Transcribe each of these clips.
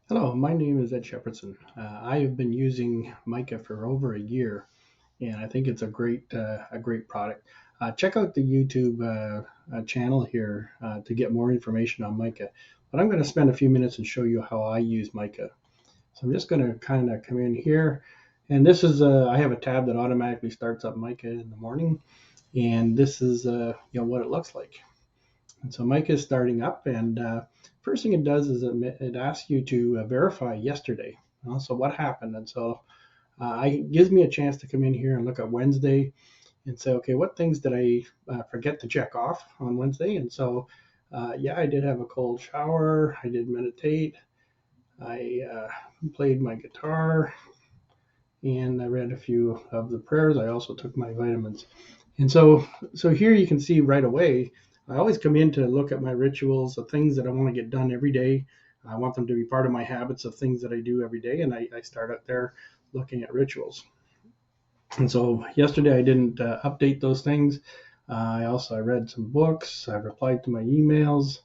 Hello, my name is Ed Shepherdson. I have been using Mica for over a year, and I think it's a great product. Check out the YouTube channel here to get more information on Mica. But I'm going to spend a few minutes and show you how I use Mica. So I'm just going to kind of come in here, and this is I have a tab that automatically starts up Mica in the morning, and this is what it looks like. And so Mica is starting up, and first thing it does is it asks you to verify yesterday. So what happened? And so it gives me a chance to come in here and look at Wednesday and say, okay, what things did I forget to check off on Wednesday? And so, yeah, I did have a cold shower. I did meditate. I played my guitar, and I read a few of the prayers. I also took my vitamins. And so here you can see right away, I always come in to look at my rituals, the things that I want to get done every day. I want them to be part of my habits of things that I do every day. And I start out there looking at rituals. And so yesterday I didn't update those things. I read some books. I replied to my emails.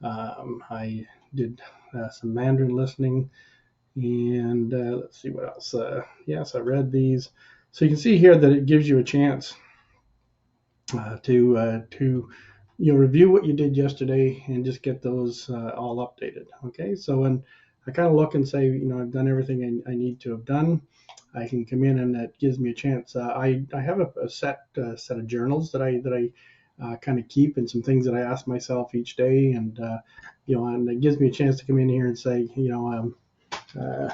I did some Mandarin listening. And let's see what else. Yes, I read these. So you can see here that it gives you a chance to review what you did yesterday and just get those all updated. Okay, so when I kind of look and say, I've done everything I need to have done, I can come in and that gives me a chance. I have a set of journals that I kind of keep and some things that I ask myself each day, and and it gives me a chance to come in here and say, uh,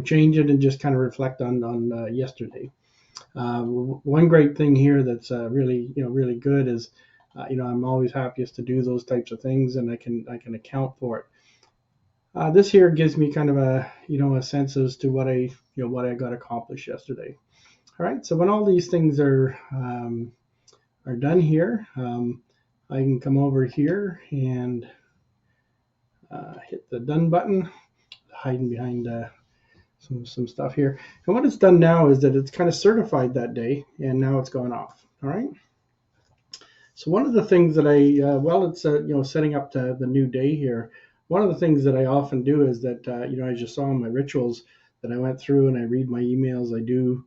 change it and just kind of reflect on yesterday. One great thing here that's really good is, I'm always happiest to do those types of things, and I can account for it. This here gives me kind of a sense as to what I got accomplished yesterday. All right, so when all these things are done here, I can come over here and hit the done button, hiding behind some stuff here. And what it's done now is that it's kind of certified that day, and now it's gone off. All right. So one of the things that while it's setting up the new day here, one of the things that I often do is that as you saw in my rituals that I went through and I read my emails, I do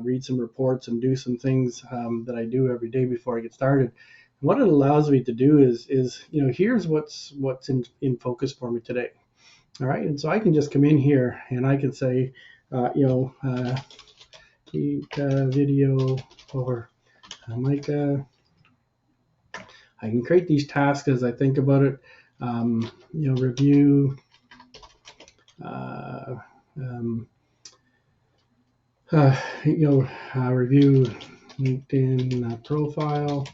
read some reports and do some things that I do every day before I get started. And what it allows me to do is here's what's in focus for me today. All right, and so I can just come in here and I can say, video for Micah. I can create these tasks as I think about it. Review, uh, um, review LinkedIn profile.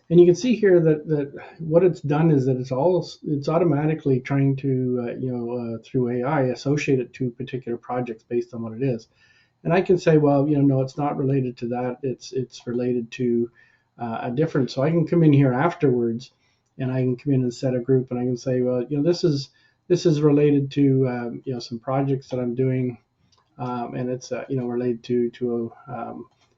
And you can see here that what it's done is that it's automatically trying to through AI associate it to particular projects based on what it is. And I can say, well, no, it's not related to that. It's related to a different. So I can come in here afterwards, and I can come in and set a group, and I can say, well, this is related to some projects that I'm doing, and it's related to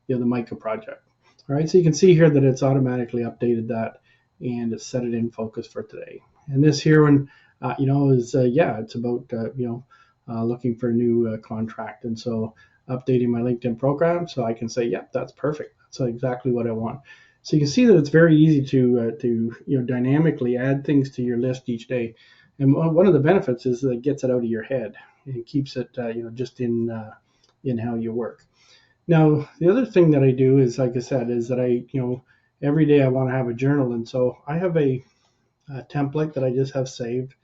the Mica project. All right, so you can see here that it's automatically updated that and it's set it in focus for today. And this here one, is it's about looking for a new contract, and so updating my LinkedIn program, so I can say, yep, that's perfect. That's exactly what I want. So you can see that it's very easy to dynamically add things to your list each day. And one of the benefits is that it gets it out of your head and keeps it just in how you work. Now, the other thing that I do is, like I said, is that every day I want to have a journal. And so I have a template that I just have saved,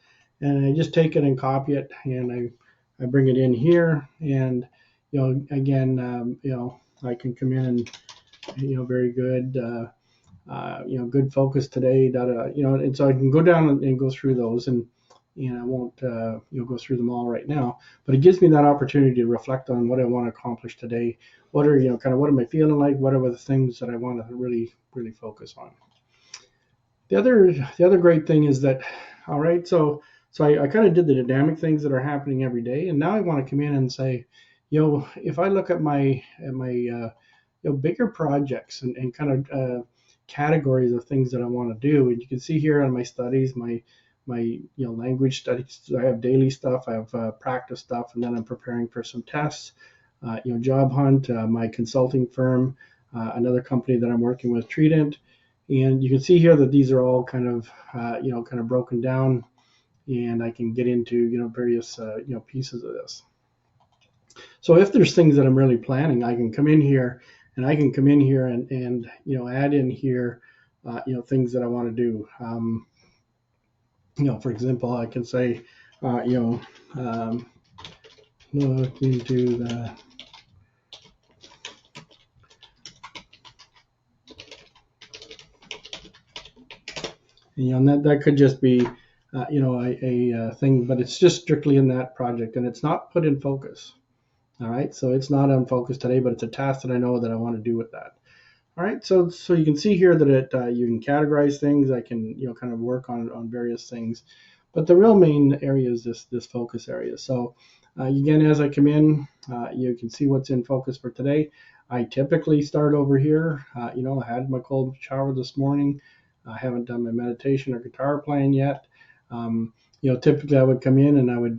and I just take it and copy it, and I bring it in here. And, again, I can come in and, very good, good focus today, and so I can go down and go through those, and I won't go through them all right now, but it gives me that opportunity to reflect on what I want to accomplish today. What are what am I feeling like? What are the things that I want to really focus on? The other great thing is that, all right, so I kind of did the dynamic things that are happening every day, and now I want to come in and say, if I look at my bigger projects and kind of categories of things that I want to do, and you can see here on my studies, my language studies. I have daily stuff, I have practice stuff, and then I'm preparing for some tests. Job hunt, my consulting firm, another company that I'm working with, Trident, and you can see here that these are all kind of broken down, and I can get into various pieces of this. So if there's things that I'm really planning, I can come in here and add in here things that I want to do. For example, I can say look into the and that could just be a thing, but it's just strictly in that project, and it's not put in focus. All right, so it's not on focus today, but it's a task that I know that I want to do with that. All right, so you can see here that you can categorize things. I can kind of work on various things, but the real main area is this focus area. So again, as I come in, you can see what's in focus for today. I typically start over here. I had my cold shower this morning. I haven't done my meditation or guitar playing yet. Typically I would come in and I would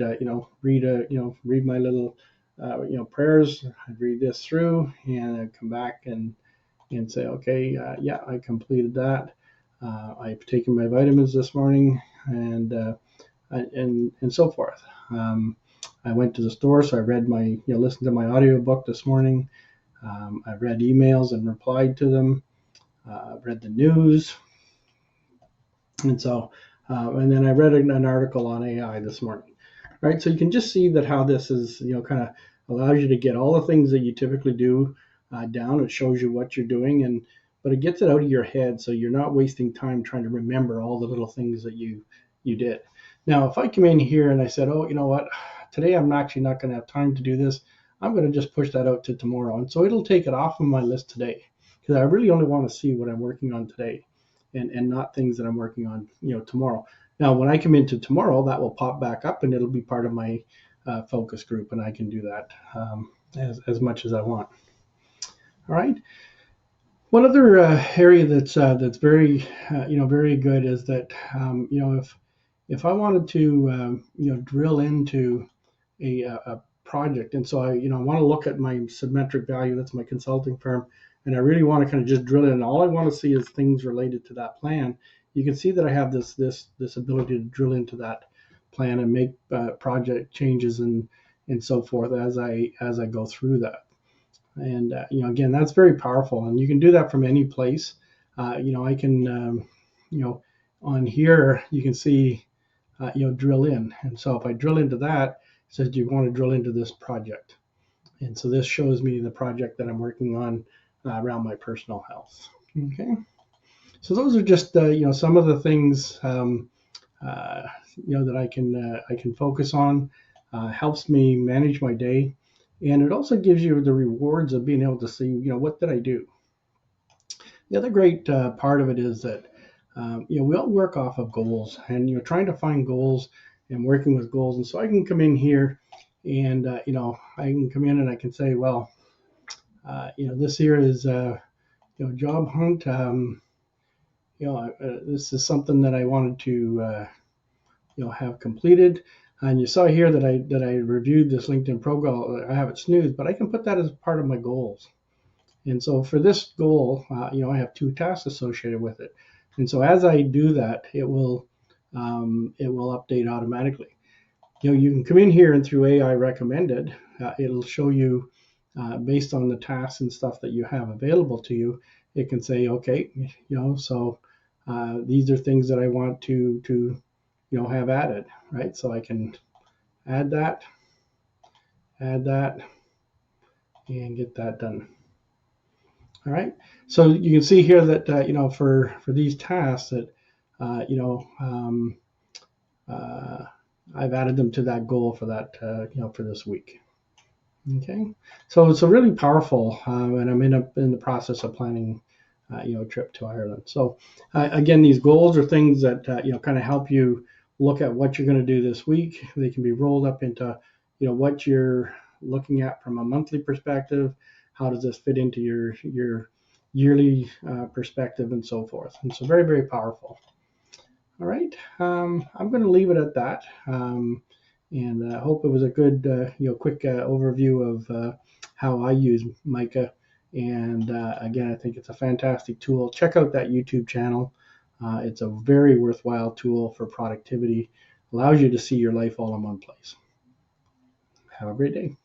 read my little prayers. I'd read this through and I'd come back and say, okay, I completed that. I've taken my vitamins this morning and so forth. I went to the store, so I read listened to my audiobook this morning. I read emails and replied to them. Read the news. And so, and then I read an article on AI this morning. Right, so you can just see that how this is, kind of allows you to get all the things that you typically do down. It shows you what you're doing, but it gets it out of your head, so you're not wasting time trying to remember all the little things that you did. Now, if I come in here and I said, oh, you know what, today I'm actually not going to have time to do this, I'm going to just push that out to tomorrow, and so it'll take it off of my list today, because I really only want to see what I'm working on today, and not things that I'm working on, tomorrow. Now, when I come into tomorrow, that will pop back up and it'll be part of my focus group, and I can do that as much as I want. All right. One other area that's very very good is that if I wanted to drill into a project, and so I want to look at my symmetric value. That's my consulting firm. And I really want to kind of just drill in. All I want to see is things related to that plan. You can see that I have this ability to drill into that plan and make project changes and so forth as I go through that. And again, that's very powerful, and you can do that from any place. I can on here you can see drill in, and so if I drill into that, it says, do you want to drill into this project? And so this shows me the project that I'm working on around my personal health. Okay, so those are just some of the things that I can focus on. Helps me manage my day, and it also gives you the rewards of being able to see what did I do. The other great part of it is that we all work off of goals, and trying to find goals and working with goals. And so I can come in here and I can come in and I can say, well, this here is job hunt. This is something that I wanted to have completed. And you saw here that I reviewed this LinkedIn profile. I have it snoozed, but I can put that as part of my goals. And so for this goal, I have 2 tasks associated with it. And so as I do that, it will update automatically. You can come in here and through AI recommended, it'll show you based on the tasks and stuff that you have available to you. It can say, okay, so these are things that I want to have added, right? So I can add that, and get that done. All right. So you can see here that for these tasks that I've added them to that goal for that for this week. Okay. So it's a really powerful, and I'm in the process of planning a trip to Ireland. So again, these goals are things that kind of help you look at what you're going to do this week. They can be rolled up into what you're looking at from a monthly perspective. How does this fit into your yearly perspective and so forth? And so very, very powerful. All right, I'm going to leave it at that, and I hope it was a good, quick overview of how I use Mica. And again, I think it's a fantastic tool. Check out that YouTube channel. It's a very worthwhile tool for productivity. Allows you to see your life all in one place. Have a great day.